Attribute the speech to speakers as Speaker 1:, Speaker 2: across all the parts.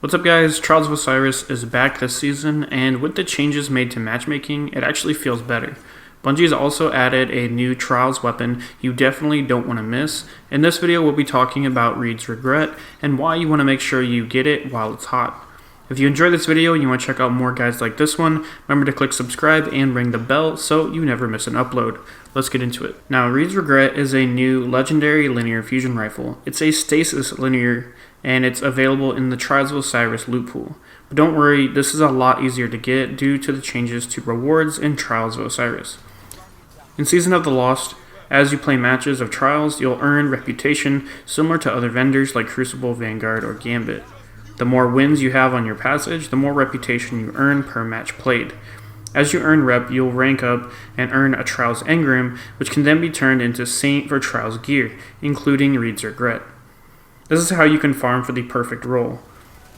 Speaker 1: What's up guys, Trials of Osiris is back this season, and with the changes made to matchmaking, it actually feels better. Bungie's also added a new Trials weapon you definitely don't want to miss. In this video we'll be talking about Reed's Regret and why you want to make sure you get it while it's hot. If you enjoyed this video and you want to check out more guides like this one, remember to click subscribe and ring the bell so you never miss an upload. Let's get into it. Now, Reed's Regret is a new legendary linear fusion rifle. It's a Stasis linear and it's available in the Trials of Osiris loot pool. But don't worry, this is a lot easier to get due to the changes to rewards in Trials of Osiris. In Season of the Lost, as you play matches of Trials, you'll earn reputation similar to other vendors like Crucible, Vanguard, or Gambit. The more wins you have on your passage, the more reputation you earn per match played. As you earn rep, you'll rank up and earn a Trials engram, which can then be turned into Saint for Trials gear, including Reed's Regret. This is how you can farm for the perfect role.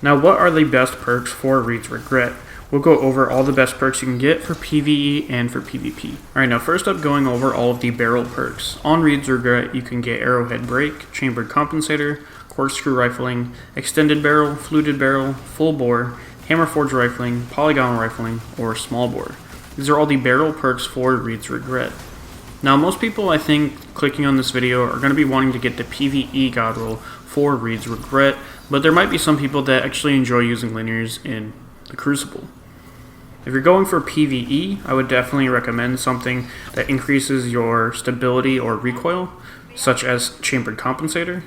Speaker 1: Now, what are the best perks for Reed's Regret? We'll go over all the best perks you can get for PvE and for PvP. Alright, now first up, going over all of the barrel perks. On Reed's Regret, you can get Arrowhead Break, Chambered Compensator, Corkscrew Rifling, Extended Barrel, Fluted Barrel, Full Bore, Hammer Forge Rifling, Polygonal Rifling, or Small Bore. These are all the barrel perks for Reed's Regret. Now, most people, I think, clicking on this video are going to be wanting to get the PvE god roll for Reed's Regret, but there might be some people that actually enjoy using linears in the Crucible. If you're going for PvE, I would definitely recommend something that increases your stability or recoil, such as Chambered Compensator.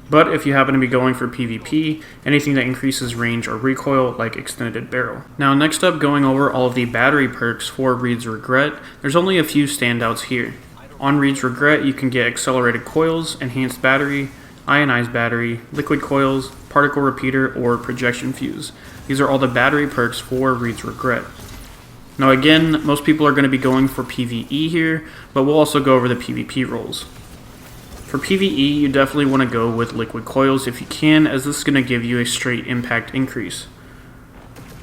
Speaker 1: But if you happen to be going for PvP, anything that increases range or recoil, like Extended Barrel. Now, next up, going over all of the battery perks for Reed's Regret, there's only a few standouts here. On Reed's Regret, you can get Accelerated Coils, Enhanced Battery, Ionized Battery, Liquid Coils, Particle Repeater, or Projection Fuse. These are all the battery perks for Reed's Regret. Now again, most people are going to be going for PvE here, but we'll also go over the PvP roles. For PvE, you definitely want to go with Liquid Coils if you can, as this is going to give you a straight impact increase.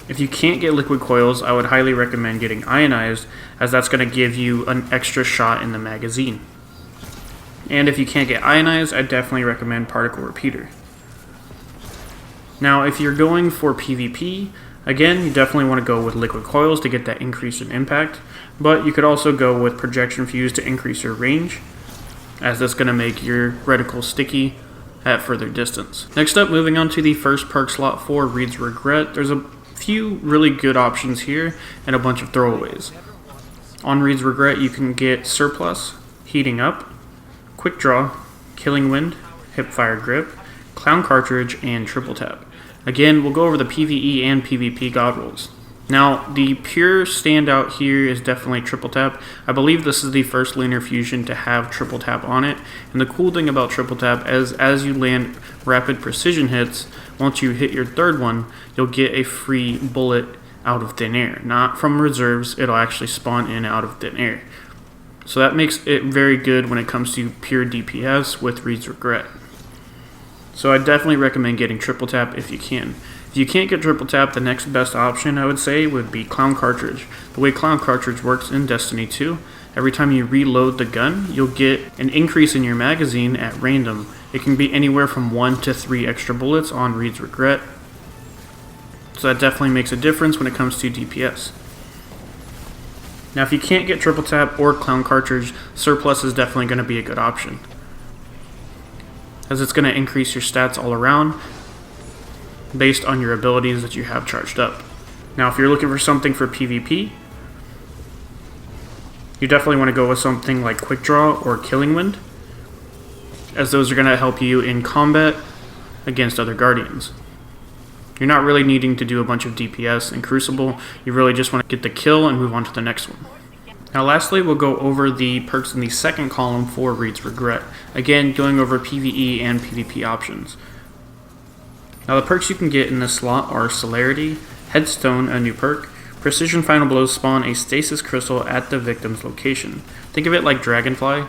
Speaker 1: If you can't get Liquid Coils, I would highly recommend getting Ionized, as that's going to give you an extra shot in the magazine. And if you can't get Ionized, I definitely recommend Particle Repeater. Now, if you're going for PvP, again, you definitely want to go with Liquid Coils to get that increase in impact, but you could also go with Projection Fuse to increase your range, as that's going to make your reticle sticky at further distance. Next up, moving on to the first perk slot for Reed's Regret, there's a few really good options here and a bunch of throwaways. On Reed's Regret, you can get Surplus, Heating Up, Quick Draw, Killing Wind, Hipfire Grip, Clown Cartridge, and Triple Tap. Again, we'll go over the PvE and PvP god rolls. Now, the pure standout here is definitely Triple Tap. I believe this is the first linear fusion to have Triple Tap on it. And the cool thing about Triple Tap is as you land rapid precision hits, once you hit your third one, you'll get a free bullet out of thin air. Not from reserves, it'll actually spawn in out of thin air. So that makes it very good when it comes to pure DPS with Reed's Regret. So I definitely recommend getting Triple Tap if you can. If you can't get Triple Tap, the next best option I would say would be Clown Cartridge. The way Clown Cartridge works in Destiny 2, every time you reload the gun, you'll get an increase in your magazine at random. It can be anywhere from 1 to 3 extra bullets on Reed's Regret. So that definitely makes a difference when it comes to DPS. Now, if you can't get Triple Tap or Clown Cartridge, Surplus is definitely going to be a good option, as it's going to increase your stats all around based on your abilities that you have charged up. Now, if you're looking for something for PvP, you definitely want to go with something like Quick Draw or Killing Wind, as those are going to help you in combat against other Guardians. You're not really needing to do a bunch of DPS in Crucible, you really just want to get the kill and move on to the next one. Now lastly, we'll go over the perks in the second column for Reed's Regret. Again, going over PvE and PvP options. Now the perks you can get in this slot are Celerity, Headstone, a new perk, Precision Final Blows spawn a Stasis Crystal at the victim's location. Think of it like Dragonfly,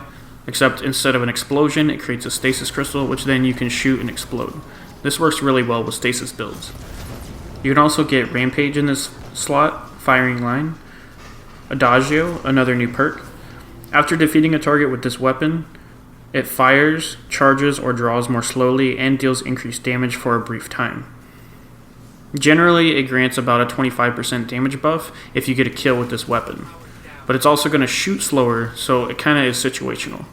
Speaker 1: except instead of an explosion, it creates a Stasis Crystal, which then you can shoot and explode. This works really well with Stasis builds. You can also get Rampage in this slot, Firing Line, Adagio, another new perk. After defeating a target with this weapon, It fires, charges, or draws more slowly, and deals increased damage for a brief time. Generally, it grants about a 25% damage buff if you get a kill with this weapon. But it's also going to shoot slower, so it kind of is situational.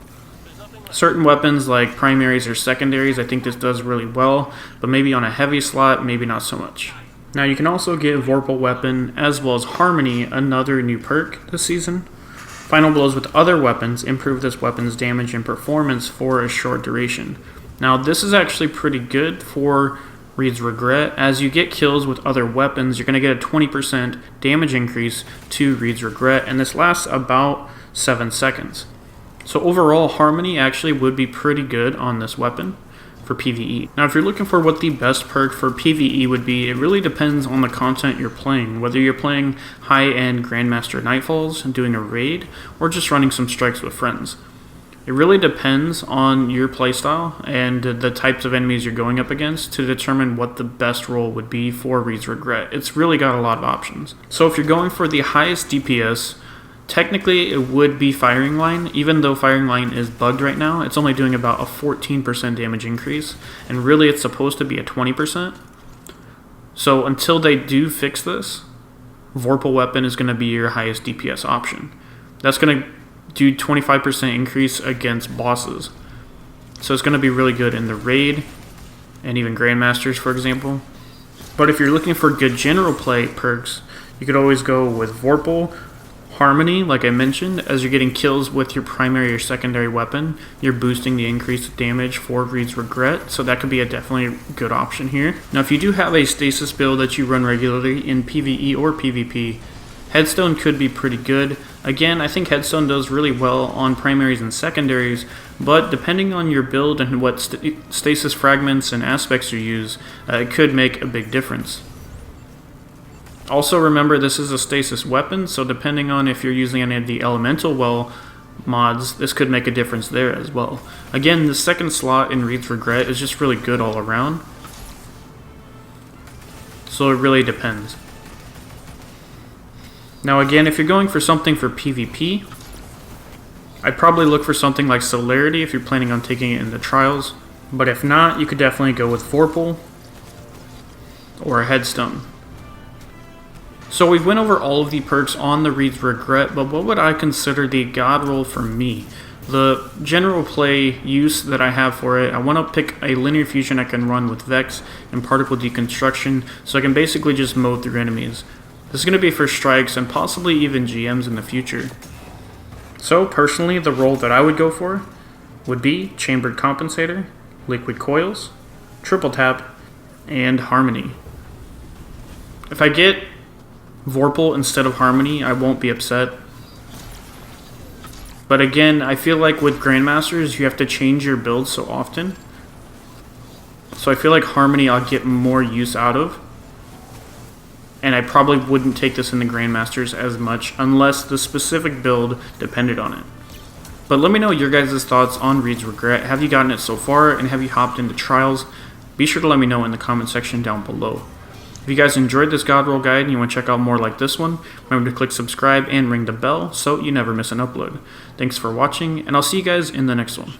Speaker 1: Certain weapons like primaries or secondaries, I think this does really well, but maybe on a heavy slot, maybe not so much. Now you can also get Vorpal Weapon as well as Harmony, another new perk this season. Final blows with other weapons improve this weapon's damage and performance for a short duration. Now this is actually pretty good for Reed's Regret. As you get kills with other weapons, you're going to get a 20% damage increase to Reed's Regret, and this lasts about 7 seconds. So overall, Harmony actually would be pretty good on this weapon for PvE. Now if you're looking for what the best perk for PvE would be, it really depends on the content you're playing. Whether you're playing high-end Grandmaster Nightfalls and doing a raid, or just running some strikes with friends. It really depends on your playstyle and the types of enemies you're going up against to determine what the best role would be for Reed's Regret. It's really got a lot of options. So if you're going for the highest DPS, technically it would be Firing Line. Even though Firing Line is bugged right now, it's only doing about a 14% damage increase, and really it's supposed to be a 20%. So until they do fix this, Vorpal Weapon is going to be your highest DPS option. That's going to do 25% increase against bosses. So it's going to be really good in the raid and even Grandmasters, for example. But if you're looking for good general play perks, you could always go with Vorpal, Harmony, like I mentioned. As you're getting kills with your primary or secondary weapon, you're boosting the increased damage for Reed's Regret, so that could be a definitely good option here. Now if you do have a Stasis build that you run regularly in PvE or PvP, Headstone could be pretty good. Again, I think Headstone does really well on primaries and secondaries, but depending on your build and what Stasis fragments and aspects you use, it could make a big difference. Also remember, this is a Stasis weapon, so depending on if you're using any of the Elemental Well mods, this could make a difference there as well. Again, the second slot in Reed's Regret is just really good all around, so it really depends. Now again, if you're going for something for PvP, I'd probably look for something like Celerity if you're planning on taking it into Trials, but if not, you could definitely go with Vorpal or a Headstone. So we've went over all of the perks on the Reed's Regret, but what would I consider the god roll for me? The general play use that I have for it, I want to pick a linear fusion I can run with Vex and Particle Deconstruction, so I can basically just mow through enemies. This is going to be for strikes and possibly even GMs in the future. So personally, the role that I would go for would be Chambered Compensator, Liquid Coils, Triple Tap, and Harmony. If I get Vorpal instead of Harmony, I won't be upset. But again, I feel like with Grandmasters, you have to change your build so often. So I feel like Harmony I'll get more use out of. And I probably wouldn't take this in the Grandmasters as much unless the specific build depended on it. But let me know your guys' thoughts on Reed's Regret. Have you gotten it so far, and have you hopped into Trials? Be sure to let me know in the comment section down below. If you guys enjoyed this God Roll guide and you want to check out more like this one, remember to click subscribe and ring the bell so you never miss an upload. Thanks for watching, and I'll see you guys in the next one.